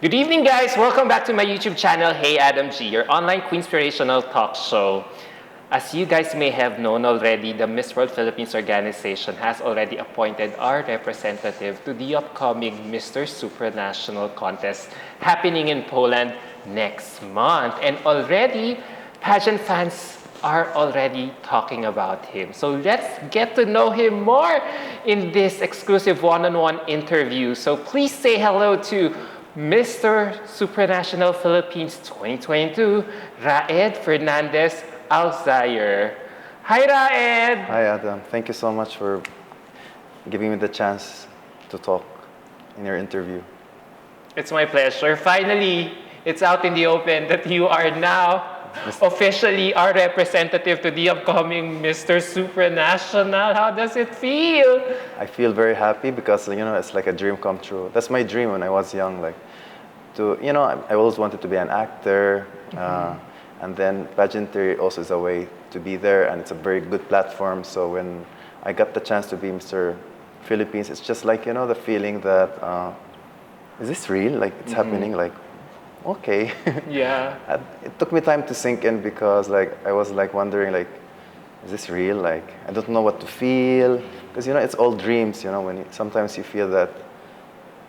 Good evening, guys. Welcome back to my YouTube channel, Hey Adam G, your online Queenspirational talk show. As you guys may have known already, the Miss World Philippines organization has already appointed our representative to the upcoming Mister Supranational contest happening in Poland next month. And already, pageant fans are already talking about him. So let's get to know him more in this exclusive one-on-one interview. So please say hello to Mister Supranational Philippines 2022, Raed Fernandez Al-Zghayer. Hi, Raed! Hi, Adam. Thank you so much for giving me the chance to talk in your interview. It's my pleasure. Finally, it's out in the open that you are now officially our representative to the upcoming Mister Supranational. How does it feel? I feel very happy because, it's like a dream come true. That's my dream when I was young. I always wanted to be an actor. And then pageantry also is a way to be there, and it's a very good platform. So when I got the chance to be Mr. Philippines, it's just like, the feeling that, is this real? Like, it's happening? Like, okay. Yeah. It took me time to sink in because I was wondering is this real? Like, I don't know what to feel. Because, it's all dreams, sometimes you feel that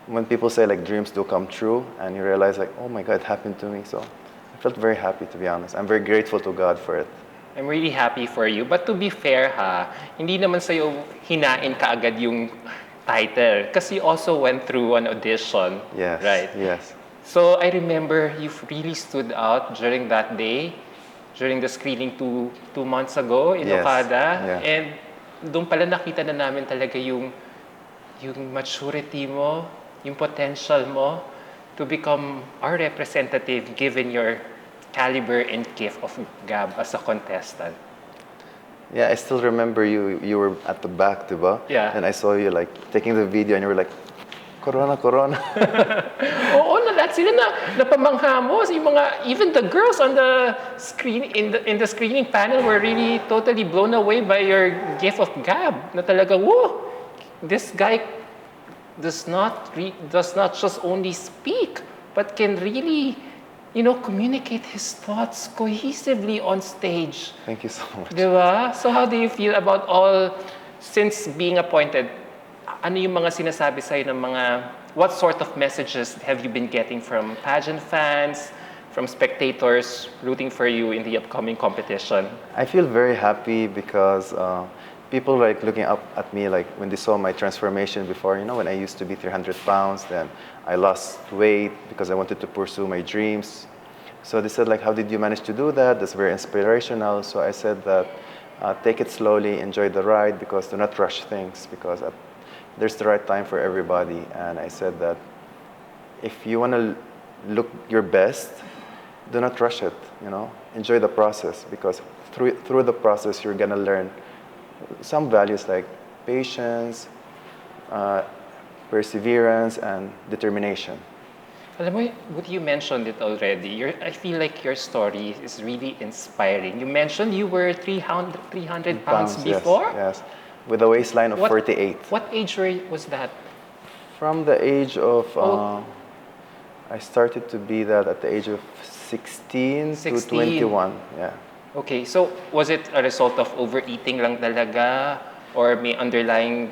when people say dreams do come true and you realize oh my God, it happened to me. So I felt very happy, to be honest. I'm very grateful to God for it. I'm really happy for you. But to be fair hindi naman sa'yo hinain kaagad yung title. Kasi you also went through an audition. Yes, right? Yes. So I remember you really stood out during that day, during the screening two months ago in Okada. Yeah. And doon pala nakita na namin talaga yung maturity mo, yung potential mo to become our representative given your caliber and gift of gab as a contestant. Yeah, I still remember you were at the back, diba? Yeah. And I saw you taking the video and you were like, Corona, Corona. Oo, lahat sila napamangha mo. Even the girls on the screen, in the screening panel were really totally blown away by your gift of gab. Na talaga, whoa, this guy does not just only speak, but can really, communicate his thoughts cohesively on stage. Thank you so much. Diba? So how do you feel about since being appointed, ano yung mga sinasabi sa'yo ng what sort of messages have you been getting from pageant fans, from spectators rooting for you in the upcoming competition? I feel very happy because people looking up at me when they saw my transformation before, when I used to be 300 pounds, then I lost weight because I wanted to pursue my dreams. So they said how did you manage to do that? That's very inspirational. So I said that take it slowly, enjoy the ride, because do not rush things, because there's the right time for everybody. And I said that if you want to look your best, do not rush it, enjoy the process, because through the process you're gonna learn some values like patience, perseverance, and determination. Alam mo, what you mentioned it already. I feel like your story is really inspiring. You mentioned you were 300 pounds before? Yes, with a waistline of 48. What age was that? From the age of, I started to be that at the age of 16 to 21. Yeah. Okay, so was it a result of overeating lang talaga, or may underlying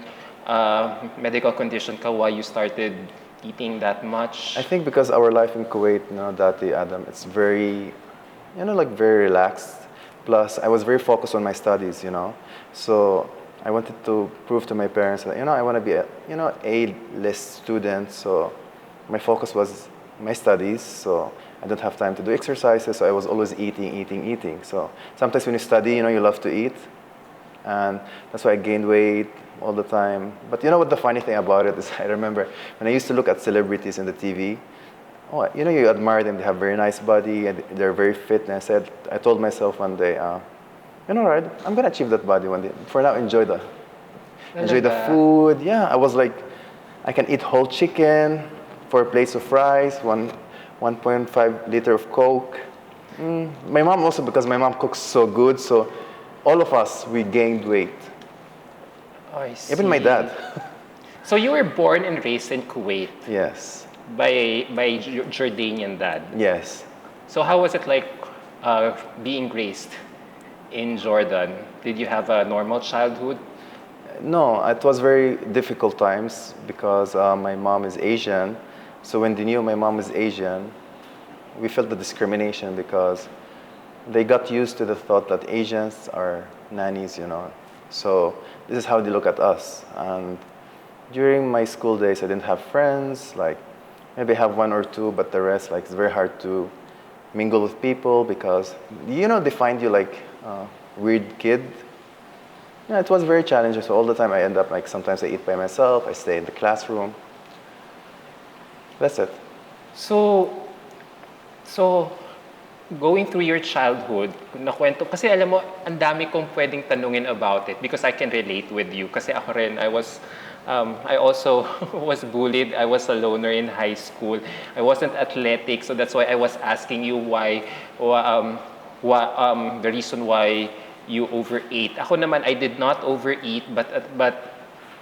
medical condition ka why you started eating that much? I think because our life in Kuwait, dati, Adam, it's very, very relaxed. Plus, I was very focused on my studies, So I wanted to prove to my parents that, I want to be a, A-list student. So my focus was my studies. So I don't have time to do exercises. So I was always eating. So sometimes when you study, you love to eat. And that's why I gained weight all the time. But what the funny thing about it is, I remember when I used to look at celebrities in the TV, you admire them, they have very nice body, and they're very fit. And I told myself one day, Raed, I'm gonna achieve that body one day. For now, enjoy the food. Yeah, I was I can eat whole chicken, 4 plates of rice, 1.5 liter of Coke. My mom also, because my mom cooks so good, so all of us, we gained weight. Oh, I see. Even my dad. So you were born and raised in Kuwait. Yes. by Jordanian dad. Yes. So how was it like being raised in Jordan? Did you have a normal childhood? No, it was very difficult times because my mom is Asian. So when they knew my mom is Asian, we felt the discrimination because they got used to the thought that Asians are nannies, you know. So this is how they look at us. And during my school days, I didn't have friends. Like maybe I have one or two, but the rest, like it's very hard to mingle with people because you know they find you like weird kid. Yeah, it was very challenging. So all the time I end up like sometimes I eat by myself. I stay in the classroom. That's it. So going through your childhood, nakwento, kasi alam mo, ang dami kong pwedeng tanungin about it because I can relate with you. Kasi ako rin, I also was bullied. I was a loner in high school. I wasn't athletic, so that's why I was asking you the reason why you overate. Ako naman, I did not overeat, but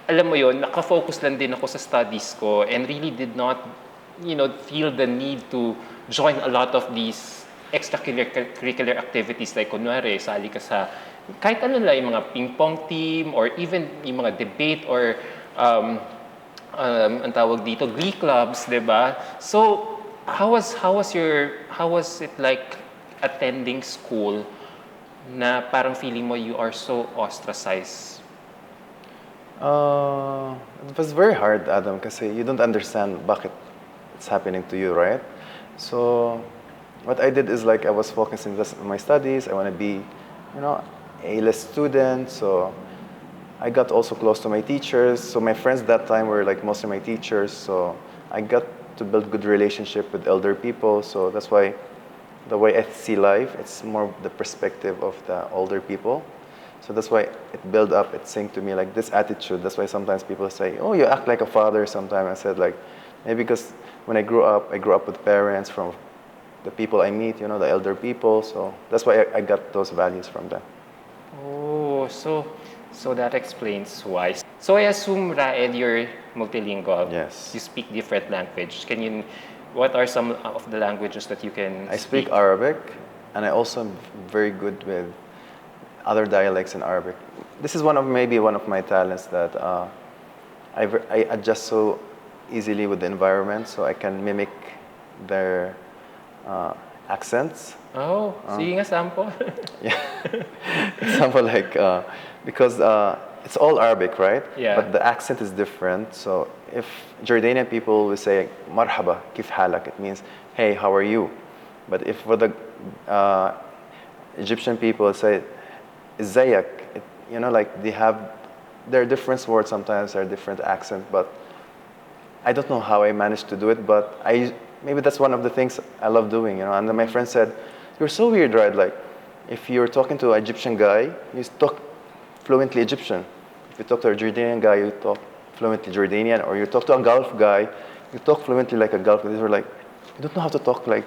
alam mo yon, nakafocus lang din ako sa studies ko and really did not, feel the need to join a lot of these extracurricular activities like kunwari, sali ka sa kahit ano lang, yung mga ping pong team or even yung mga debate or ang tawag dito, glee clubs, 'di ba? So, how was it like attending school na parang feeling mo you are so ostracized? It was very hard, Adam, kasi you don't understand bakit it's happening to you, right? So, what I did is like I was focusing just on my studies. I want to be, A-list student. So, I got also close to my teachers. So, my friends that time were like mostly my teachers. So, I got to build good relationship with elder people. So, that's why the way I see life, it's more the perspective of the older people. So that's why it built up, it sank to me like this attitude. That's why sometimes people say, oh, you act like a father sometimes. I said like, maybe because when I grew up with parents from the people I meet, the elder people. So that's why I got those values from them. Oh, so that explains why. So I assume, Raed, you're multilingual. Yes. You speak different language. What are some of the languages that you can I speak Arabic, and I also am very good with other dialects in Arabic. This is maybe one of my talents that I adjust so easily with the environment, so I can mimic their accents. Oh, sige nga sample. Yeah, example like because it's all Arabic, right? Yeah. But the accent is different. So if Jordanian people will say "Marhaba, kif halak," it means "Hey, how are you?" But if for the Egyptian people say "Zayak," like there are different words sometimes, there are different accents, but I don't know how I managed to do it, but maybe that's one of the things I love doing, And then my friend said, "You're so weird, right? Like, if you're talking to an Egyptian guy, you talk fluently Egyptian. If you talk to a Jordanian guy, you talk fluently Jordanian, or you talk to a Gulf guy, you talk fluently like a Gulf." These were like, "You don't know how to talk like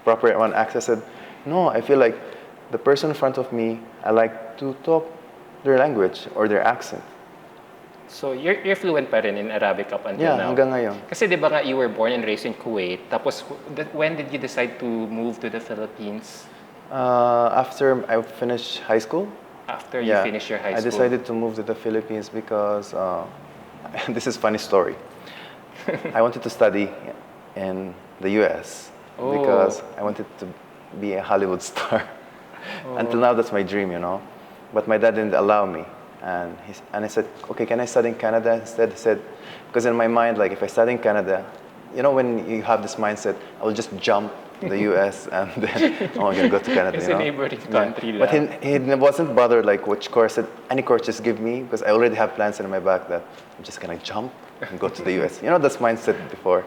proper one accent." I said, "No, I feel like the person in front of me, I like to talk their language or their accent." So you're fluent pa rin in Arabic up until now? Yeah, hanggang ngayon. Kasi di ba nga you were born and raised in Kuwait, tapos when did you decide to move to the Philippines? After I finished high school. After you finished your high school? I decided to move to the Philippines because, this is funny story. I wanted to study in the US because I wanted to be a Hollywood star. Until now, that's my dream, But my dad didn't allow me. And I said, okay, can I study in Canada instead? He said, because in my mind, like if I study in Canada, when you have this mindset, I will just jump to the US and then I'm going to go to Canada. It's a neighboring country. Yeah. But he wasn't bothered like which course. Said, any course, just give me, because I already have plans in my back that I'm just going to jump and go to the US. That's mindset before.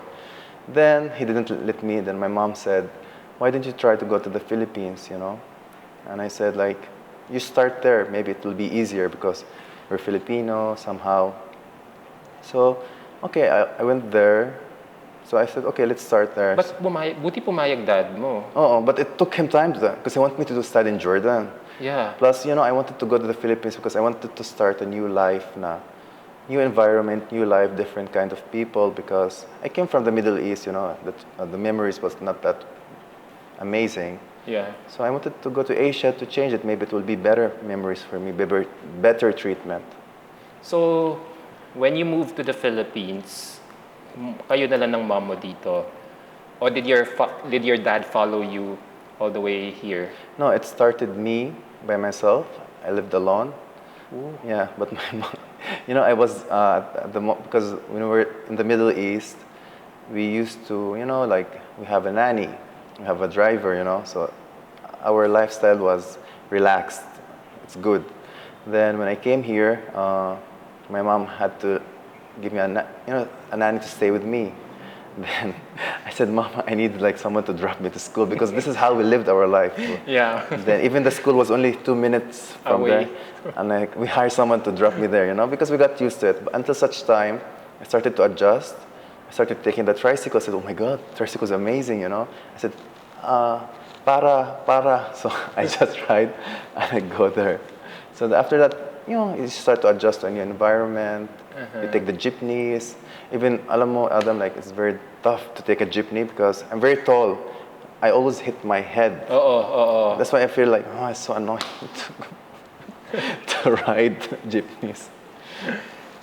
Then he didn't let me. Then my mom said, why didn't you try to go to the Philippines, And I said, like, you start there. Maybe it will be easier because we're Filipino somehow. So, okay, I went there. So I said, okay, let's start there. But buti pumayag dad mo. Oh, but it took him time to that because he wanted me to study in Jordan. Yeah. Plus, I wanted to go to the Philippines because I wanted to start a new life na, new environment, new life, different kind of people, because I came from the Middle East, you know, the memories was not that amazing. Yeah. So I wanted to go to Asia to change it. Maybe it will be better memories for me, better treatment. So, when you moved to the Philippines, kayo na lang ng mom mo dito? Or did your dad follow you all the way here? No, it started me by myself. I lived alone. Ooh. Yeah, but my mom, you know, I was because when we were in the Middle East, we used to, you know, like we have a nanny, we have a driver, you know, so our lifestyle was relaxed. It's good. Then when I came here, my mom had to give me a nanny to stay with me. Then I said, Mama, I need like someone to drop me to school because this is how we lived our life. Yeah. Then even the school was only 2 minutes from Away. there, and like we hired someone to drop me there, you know, because we got used to it. But until such time, I started to adjust. I started taking the tricycle. I said, oh my God, tricycle is amazing, you know. I said, para. So I just ride and I go there. So after that, you know, you start to adjust to a new environment. You take the jeepneys. Even, alam mo, Adam, like, it's very tough to take a jeepney because I'm very tall. I always hit my head. That's why I feel like, oh, it's so annoying to ride jeepneys.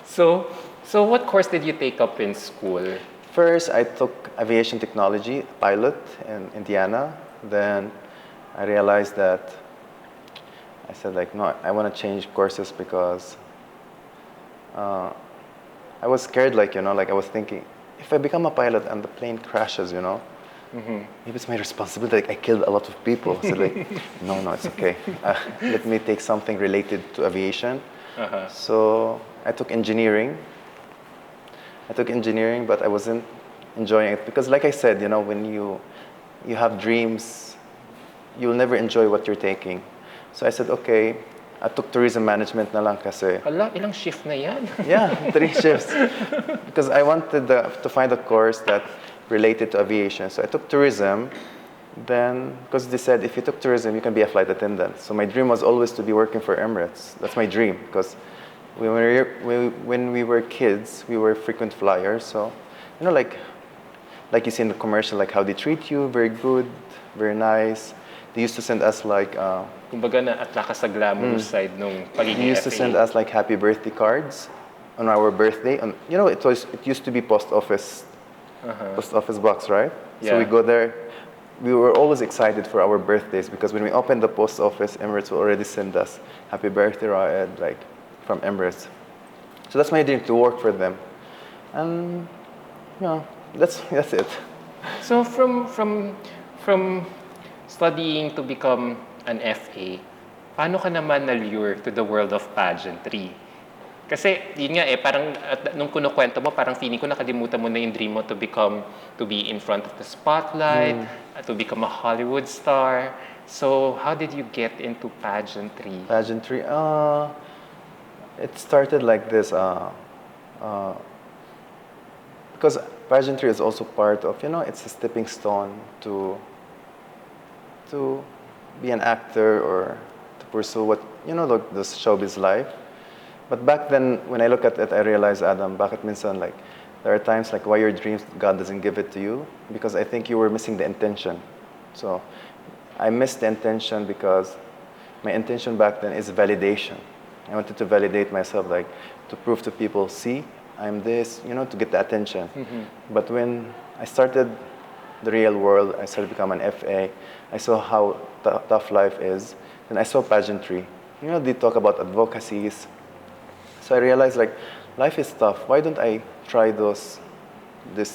So what course did you take up in school? First, I took aviation technology, pilot in Indiana. Then I realized that I said, like, no, I want to change courses because I was scared, like, you know, like I was thinking, if I become a pilot and the plane crashes, you know, maybe it's my responsibility. Like, I killed a lot of people. So like, no, it's okay. Let me take something related to aviation. So I took engineering. But I wasn't enjoying it because, like I said, you know, when you have dreams, you'll never enjoy what you're taking. So I said, okay, I took tourism management na lang kasi. Hala, ilang shift na yan? Yeah, 3 shifts. Because I wanted to find a course that related to aviation. So I took tourism. Then, because they said if you took tourism, you can be a flight attendant. So my dream was always to be working for Emirates. That's my dream. Because when we were kids, we were frequent flyers. So, you know, like you see in the commercial, like how they treat you, very good, very nice. They used to send us like kumbaga na-atla ka sa glamorous side nung pagiging they used to send us like happy birthday cards on our birthday. And you know, it used to be post office box, right? Yeah. So we go there. We were always excited for our birthdays because when we opened the post office, Emirates will already send us happy birthday, Raed, like from Emirates. So that's my dream, to work for them. And you know, that's it. So from studying to become an FA, paano ka naman na-lure to the world of pageantry? Kasi yun nga parang nung kinukwento mo, parang feeling ko nakalimutan mo na yung dream mo to be in front of the spotlight, to become a Hollywood star. So how did you get into pageantry? Pageantry, it started like this. Because pageantry is also part of, you know, it's a stepping stone to be an actor or to pursue what, you know, the showbiz life. But back then, when I look at it, I realized, Adam, bakit minsan, like, there are times like why your dreams, God doesn't give it to you, because I think you were missing the intention. So I missed the intention because my intention back then is validation. I wanted to validate myself, like, to prove to people, see, I'm this, you know, to get the attention. But when I started the real world, I started to become an FA, I saw how tough life is, and I saw pageantry. You know, they talk about advocacies. So I realized, like, life is tough. Why don't I try this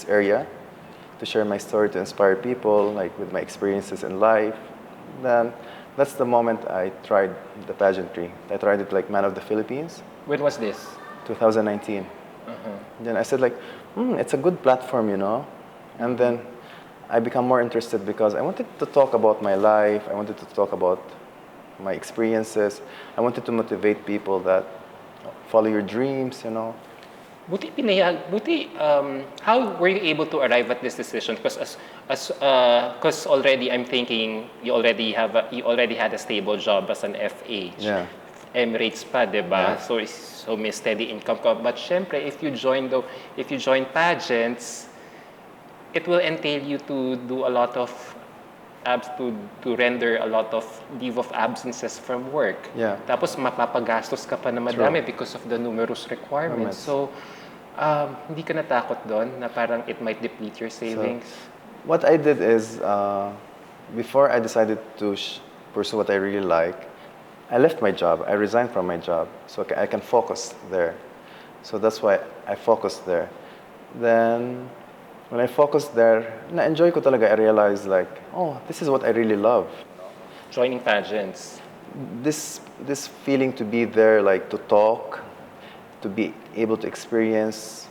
area to share my story, to inspire people, like, with my experiences in life? Then that's the moment I tried the pageantry. I tried it like Man of the Philippines. When was this? 2019. Then I said, like, it's a good platform, you know? And then I become more interested because I wanted to talk about my life. I wanted to talk about my experiences. I wanted to motivate people that follow your dreams, you know. How were you able to arrive at this decision? Because because already I'm thinking you already had a stable job as an FA. Yeah. Emirates pa, 'di ba? Yeah. So may steady income ka. But syempre, if you join pageants, it will entail you to do a lot of to render a lot of leave of absences from work. Yeah. Tapos mapapagastos ka pa na madami True. because of the numerous requirements. Requirements. So, hindi ka natakot doon na parang it might deplete your savings? What I did is, before I decided to pursue what I really like, I left my job. I resigned from my job so I can focus there. So that's why I focused there. Then, when I focused there, na-enjoy ko talaga. I realized like, oh, this is what I really love. Joining pageants. This feeling to be there, like to talk, to be able to experience,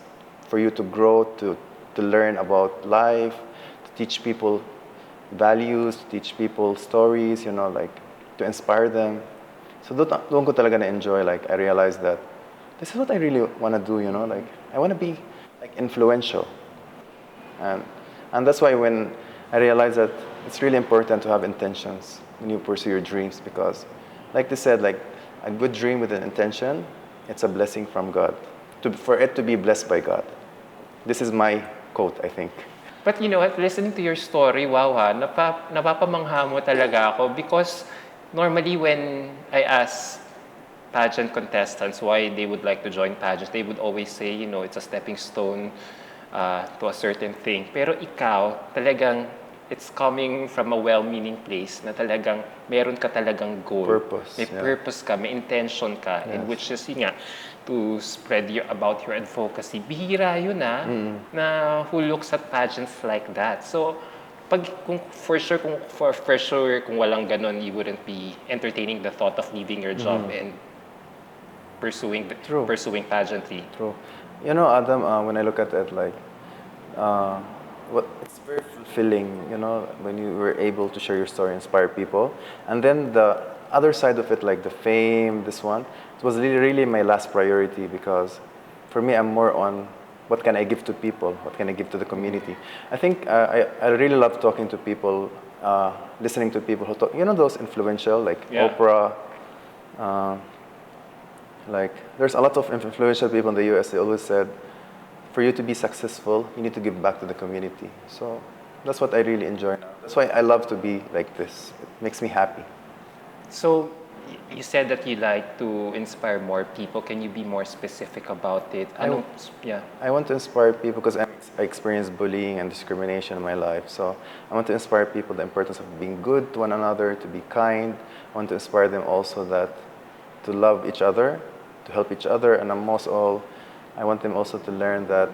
for you to grow, to learn about life, to teach people values, to teach people stories, like to inspire them. So doon ko talaga na-enjoy. Like I realized that this is what I really want to do. Like I want to be like influential, and that's why when I realized that it's really important to have intentions when you pursue your dreams, because, like they said, like a good dream with an intention, it's a blessing from God. For it to be blessed by God. This is my quote, I think. But you know what, listening to your story, wow ha, napapamangha mo talaga ako because normally when I ask pageant contestants why they would like to join pageants, they would always say, it's a stepping stone to a certain thing. Pero ikaw, talagang it's coming from a well-meaning place na talagang meron ka talagang goal. Purpose. May purpose ka, may intention ka, and which is nga, to spread about your advocacy. Bihira yun na who looks at pageants like that. So, kung walang ganon, you wouldn't be entertaining the thought of leaving your job and pursuing pageantry. True. Adam, when I look at it, like, it's very fulfilling, when you were able to share your story, inspire people. And then the other side of it, like the fame, this one, it was really my last priority, because for me, I'm more on what can I give to people, what can I give to the community. I think I really love talking to people, listening to people who talk, those influential, like Oprah, like there's a lot of influential people in the US. They always said, for you to be successful, you need to give back to the community. So that's what I really enjoy now. That's why I love to be like this. It makes me happy. So you said that you like to inspire more people. Can you be more specific about it? I want to inspire people because I experienced bullying and discrimination in my life. So I want to inspire people the importance of being good to one another, to be kind. I want to inspire them also to love each other, to help each other, and most of all, I want them also to learn that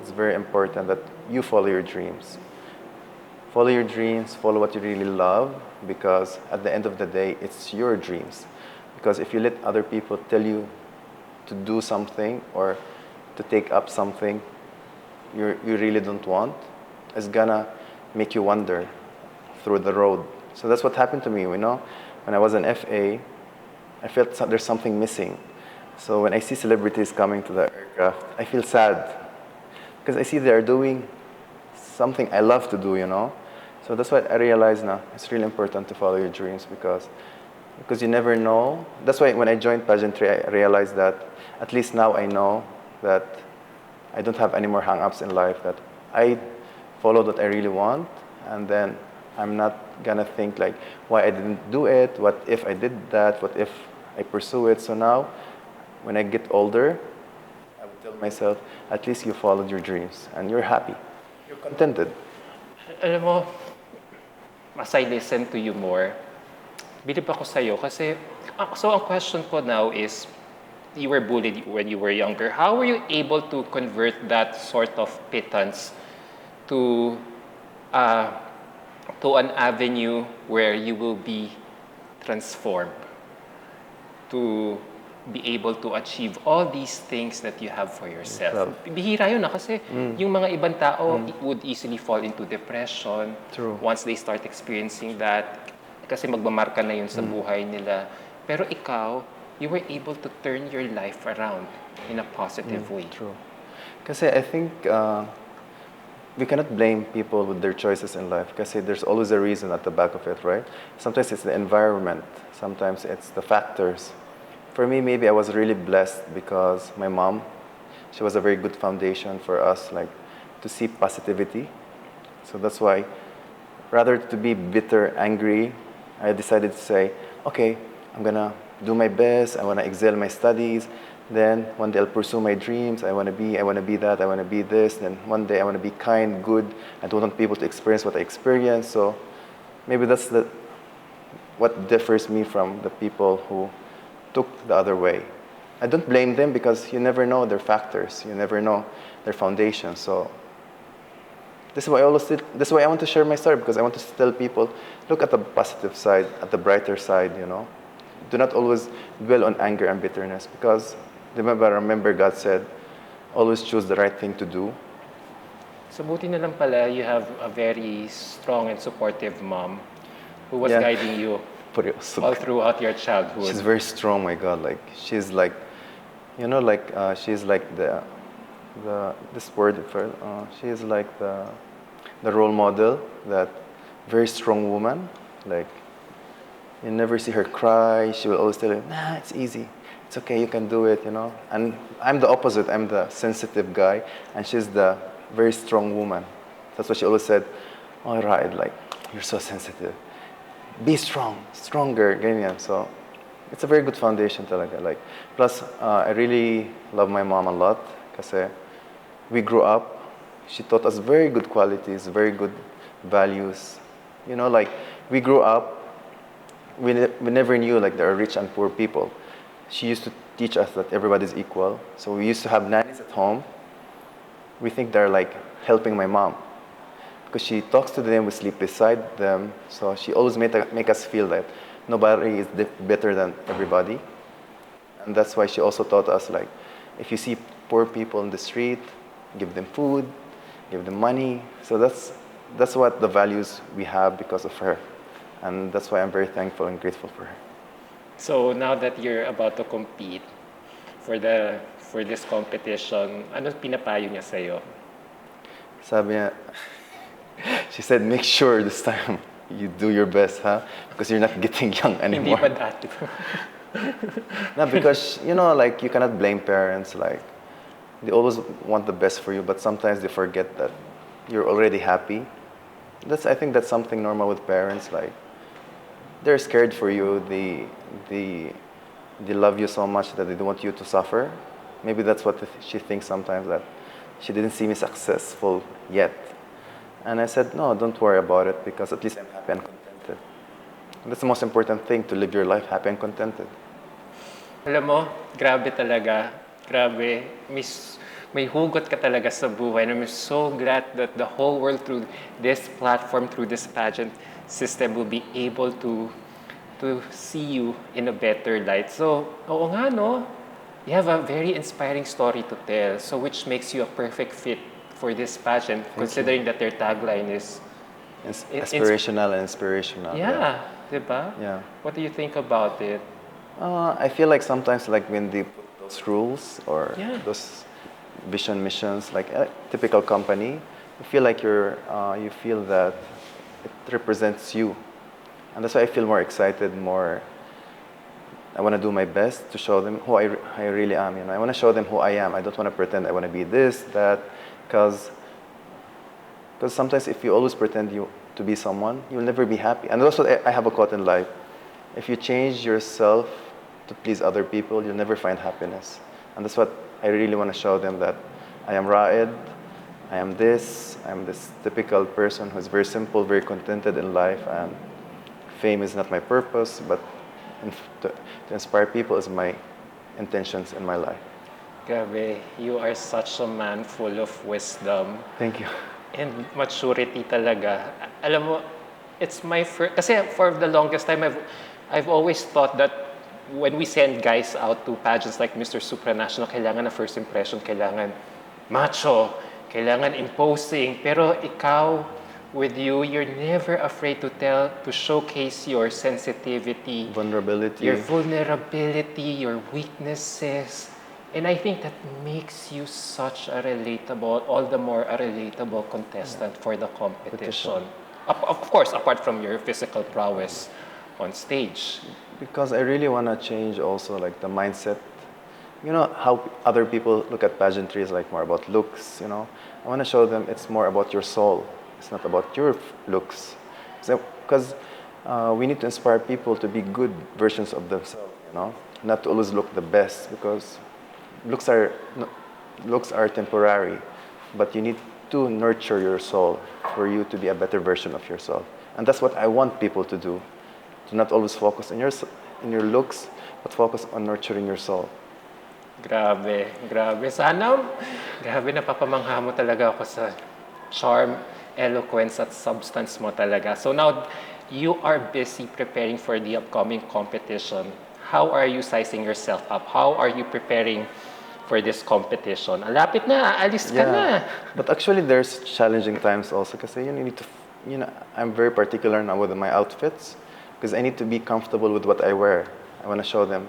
it's very important that you follow your dreams. Follow your dreams, follow what you really love, because at the end of the day, it's your dreams. Because if you let other people tell you to do something or to take up something you really don't want, it's gonna make you wander through the road. So that's what happened to me, when I was an FA, I felt there's something missing. So when I see celebrities coming to the aircraft, I feel sad because I see they're doing something I love to do, So that's why I realized now it's really important to follow your dreams, because you never know. That's why when I joined pageantry, I realized that at least now I know that I don't have any more hang-ups in life, that I followed what I really want, and then I'm not gonna think like why I didn't do it, what if I did that, what if I pursue it. So now, when I get older, I would tell myself, at least you followed your dreams and you're happy. You're contented. Alam mo, as I listen to you more, bilib ako sa'yo kasi, so ang question ko now is, you were bullied when you were younger. How were you able to convert that sort of pittance to an avenue where you will be transformed, to be able to achieve all these things that you have for yourself? Bihira yun kasi yung mga ibang tao would easily fall into depression. True. Once they start experiencing that, kasi magmamarka na yun sa buhay nila. Pero ikaw, you were able to turn your life around in a positive way. True. Kasi I think we cannot blame people with their choices in life, kasi there's always a reason at the back of it, right? Sometimes it's the environment, sometimes it's the factors. for me, maybe I was really blessed because my mom, she was a very good foundation for us, like to see positivity. So that's why, rather to be bitter, angry, I decided to say, okay, I'm gonna do my best. I wanna excel in my studies. Then one day I'll pursue my dreams. I wanna be that. I wanna be this. Then one day I wanna be kind, good. I don't want people to experience what I experienced. So maybe that's what differs me from the people who took the other way. I don't blame them because you never know their factors. You never know their foundation. So this is why this is why I want to share my story, because I want to tell people, look at the positive side, at the brighter side, you know. Do not always dwell on anger and bitterness, because remember God said, always choose the right thing to do. So buti na lang pala you have a very strong and supportive mom who was Yeah. guiding you all throughout your childhood. She's very strong, my God. Like she's like, you know, like she's like this word. She is like the role model, that very strong woman. Like you never see her cry. She will always tell you, nah, it's easy. It's okay, you can do it, you know. And I'm the opposite. I'm the sensitive guy, and she's the very strong woman. That's what she always said. Oh, Raed, like you're so sensitive. Be strong, stronger, ganyan. So it's a very good foundation talaga. Like, plus, I really love my mom a lot kasi we grew up. She taught us very good qualities, very good values. You know, like we grew up, we never knew like there are rich and poor people. She used to teach us that everybody's equal. So we used to have nannies at home. We think they're like helping my mom, because she talks to them, we sleep beside them. So she always make us feel that nobody is better than everybody. And that's why she also taught us, like, if you see poor people in the street, give them food, give them money. So that's what the values we have because of her. And that's why I'm very thankful and grateful for her. So now that you're about to compete for this competition, ano pinapayo niya sa'yo? Sabi niya, she said, make sure this time you do your best, huh? Because you're not getting young Hindi anymore. pa dati. No, because, you know, like, you cannot blame parents. Like, they always want the best for you, but sometimes they forget that you're already happy. I think that's something normal with parents. Like, they're scared for you. They love you so much that they don't want you to suffer. Maybe that's what she thinks sometimes, that she didn't see me successful yet. And I said, no, don't worry about it, because at least I'm happy and contented. And that's the most important thing, to live your life happy and contented. Alam mo, grabe talaga. Grabe. May hugot ka talaga sa buhay. And I'm so glad that the whole world, through this platform, through this pageant system, will be able to see you in a better light. So, oo nga, no? You have a very inspiring story to tell, so which makes you a perfect fit for this pageant, considering that their tagline is Aspirational and inspirational. Yeah, diba? Yeah. What do you think about it? I feel like sometimes, like, when they put those rules or Yeah. those vision missions, like a typical company, you feel like you feel that it represents you, and that's why I feel more excited, more. I want to do my best to show them who I really am. You know, I want to show them who I am. I don't want to pretend I want to be this, that, because sometimes if you always pretend to be someone, you'll never be happy. And also, I have a quote in life: if you change yourself to please other people, you'll never find happiness. And that's what I really want to show them, that I am Raed. I'm this typical person who's very simple, very contented in life, and fame is not my purpose, but to inspire people is my intentions in my life. Grabe, you are such a man full of wisdom. Thank you. And maturity talaga. Alam mo, it's my first... Kasi for the longest time, I've always thought that when we send guys out to pageants like Mister Supranational, kailangan na first impression, kailangan macho, kailangan imposing. Pero ikaw, with you, you're never afraid to showcase your sensitivity, Vulnerability. your vulnerability, your weaknesses. And I think that makes you such a all the more a relatable contestant for the competition. Of course, apart from your physical prowess. on stage? Because I really want to change also like the mindset. You know how other people look at pageantry is like more about looks, you know. I want to show them it's more about your soul. It's not about your looks. Because we need to inspire people to be good versions of themselves, you know. Not to always look the best, because looks are temporary, but you need to nurture your soul for you to be a better version of yourself. And that's what I want people to do. To not always focus in your looks, but focus on nurturing your soul. Grabe, grabe. Grabe, napapamangha mo talaga ako sa charm, eloquence, at substance mo talaga. So now, you are busy preparing for the upcoming competition. How are you sizing yourself up? How are you preparing for this competition? Alapit na, aalis ka na. But actually, there's challenging times also kasi you need to, I'm very particular now with my outfits because I need to be comfortable with what I wear. I want to show them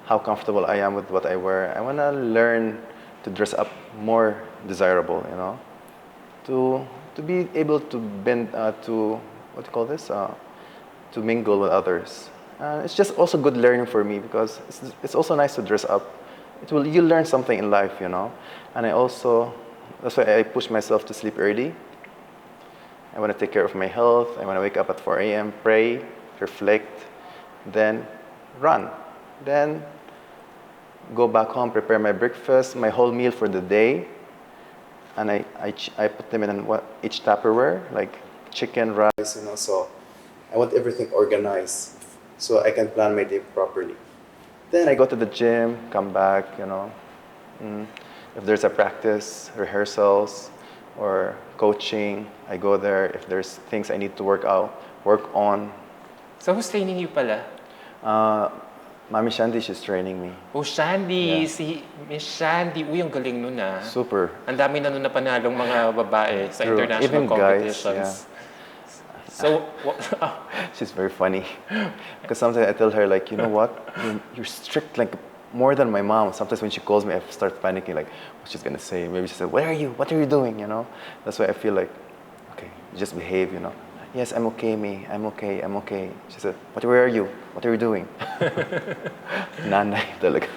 how comfortable I am with what I wear. I want to learn to dress up more desirable, you know, to be able to bend, to, what do you call this, to mingle with others. It's just also good learning for me because it's also nice to dress up. You learn something in life, you know. And that's why I push myself to sleep early. I want to take care of my health. I want to wake up at 4 a.m., pray, reflect, then run. Then go back home, prepare my breakfast, my whole meal for the day. And I put them in each Tupperware, like chicken, rice, you know. So I want everything organized so I can plan my day properly. Then I go to the gym, come back, you know. If there's a practice, rehearsals, or coaching, I go there. If there's things I need to work on. So who's training you pala? Mami Shandy, she's training me. Oh, Shandy. Yeah. Si Miss Shandy. Uy, ang galing nun ah. Super. Ang dami na nun napanalong mga babae sa True. international Even competitions. guys, So, she's very funny. Because sometimes I tell her, like, you know what? You're strict, like, more than my mom. Sometimes when she calls me, I start panicking, like, what she's going to say. Maybe she said, where are you? What are you doing, you know? That's why I feel like, okay, just behave, you know? Yes, I'm okay, me. I'm okay, I'm okay. She said, where are you? What are you doing? Nanay talaga.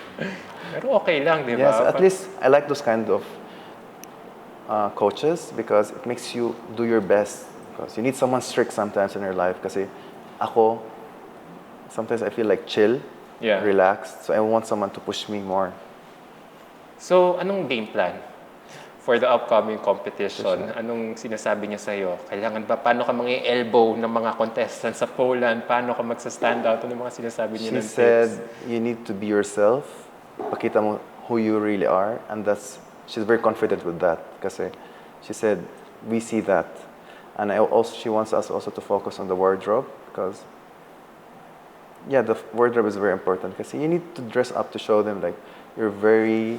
pero okay lang, di ba? Yes, at least I like those kind of coaches because it makes you do your best. Because you need someone strict sometimes in your life. Kasi ako, sometimes I feel like chill, relaxed. So I want someone to push me more. So, anong game plan for the upcoming competition? Anong sinasabi niya sa'yo? Kailangan ba, paano ka elbow ng mga contestants sa Poland? Paano ka magsa-stand out? Ano mga sinasabi niya ng tips? She said, you need to be yourself. Pakita mo who you really are. And she's very confident with that. Kasi she said, we see that. And she wants us also to focus on the wardrobe because, yeah, the wardrobe is very important because you need to dress up to show them like you're very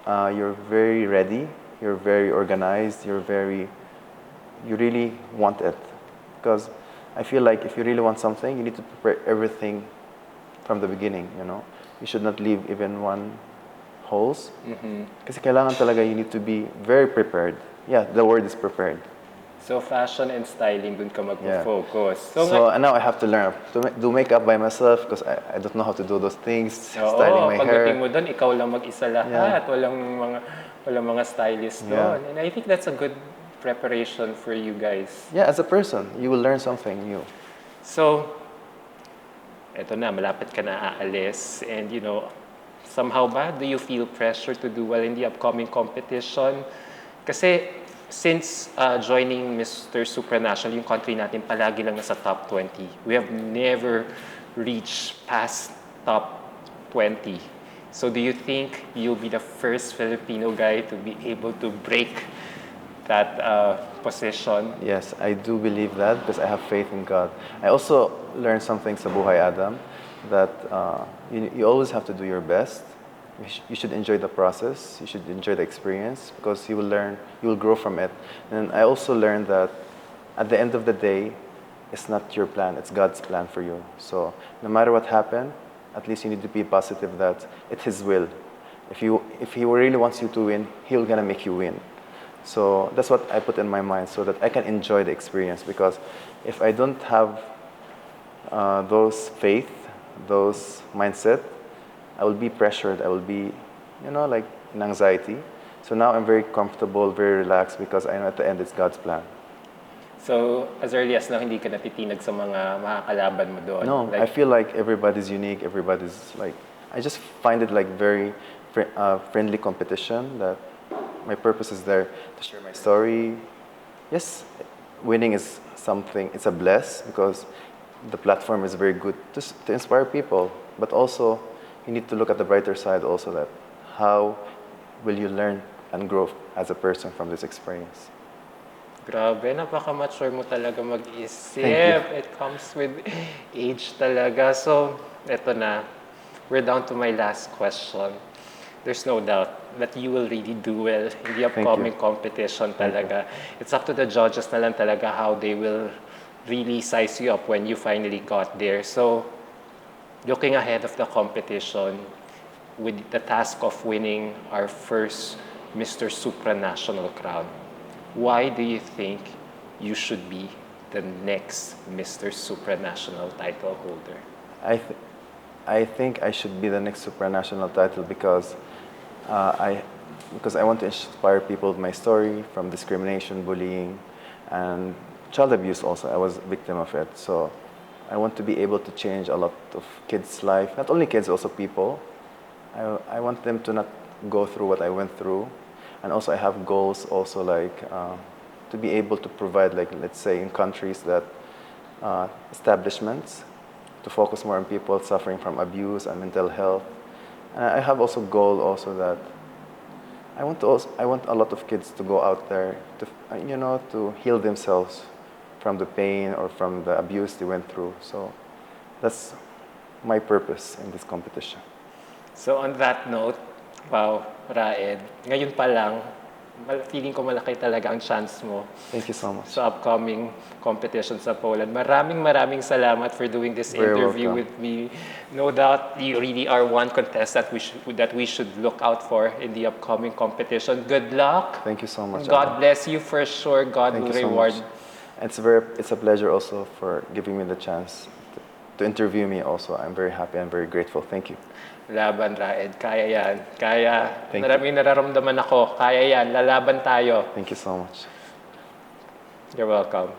ready, you're very organized, you really want it. Because I feel like if you really want something, you need to prepare everything from the beginning, you know. You should not leave even one holes. Kasi kailangan talaga you need to be very prepared. Yeah, the word is prepared. So, fashion and styling, dun ka mag-focus. So now I have to learn to do makeup by myself because I don't know how to do those things. Styling my hair. Pagdating mo dun, ikaw lang mag-isa lahat. Walang mga stylist doon. And I think that's a good preparation for you guys. Yeah, as a person, you will learn something new. So, eto na, malapit ka na aalis. And you know, somehow ba, do you feel pressure to do well in the upcoming competition? Kasi, since joining Mister Supranational, yung country natin palagi lang nasa top 20. We have never reached past top 20. So do you think you'll be the first Filipino guy to be able to break that position? Yes, I do believe that because I have faith in God. I also learned something sa Buhay Adam that you always have to do your best. You should enjoy the process. You should enjoy the experience because you will learn, you will grow from it. And I also learned that at the end of the day, it's not your plan, it's God's plan for you. So no matter what happened, at least you need to be positive that it's His will. If He really wants you to win, He's gonna make you win. So that's what I put in my mind so that I can enjoy the experience because if I don't have those faith, those mindset, I will be pressured. I will be, like in anxiety. So now I'm very comfortable, very relaxed because I know at the end it's God's plan. So, as early as now, hindi ka natitinag sa mga makakalaban mo doon? No, I feel like everybody's unique. Everybody's like, I just find it like very friendly competition that my purpose is there to share my story. Yes, winning is something, it's a bless because the platform is very good to inspire people. But also, you need to look at the brighter side also that how will you learn and grow as a person from this experience. Grabe, napaka-mature mo talaga mag-isip. Thank It comes with age talaga. So, eto na. We're down to my last question. There's no doubt that you will really do well in the upcoming competition talaga. It's up to the judges na lang talaga how they will really size you up when you finally got there. So, looking ahead of the competition with the task of winning our first Mister Supranational crown, why do you think you should be the next Mister Supranational title holder? I think I should be the next supranational title because I want to inspire people with my story from discrimination, bullying, and child abuse also. I was a victim of it. So I want to be able to change a lot of kids' life, not only kids, also people. I want them to not go through what I went through. And also I have goals also like to be able to provide, like, let's say in countries that establishments to focus more on people suffering from abuse and mental health. And I have also goal also that I want a lot of kids to go out there to to heal themselves from the pain or from the abuse they went through. So that's my purpose in this competition. So on that note, wow, Raed, ngayon pa lang, feeling ko malaki talaga ang chance mo. Thank you so much. Sa upcoming competition sa Poland. Maraming salamat for doing this Very interview welcome. with me. No doubt you really are one contestant that we should look out for in the upcoming competition. Good luck. Thank you so much. God bless you for sure. God Thank will you so reward. much. It's a pleasure also for giving me the chance to interview me also. I'm very happy and very grateful. Thank you. Laban, Raed. Kaya yan. Kaya. Thank you. Maraming nararamdaman ako. Kaya yan. Lalaban tayo. Thank you so much. You're welcome.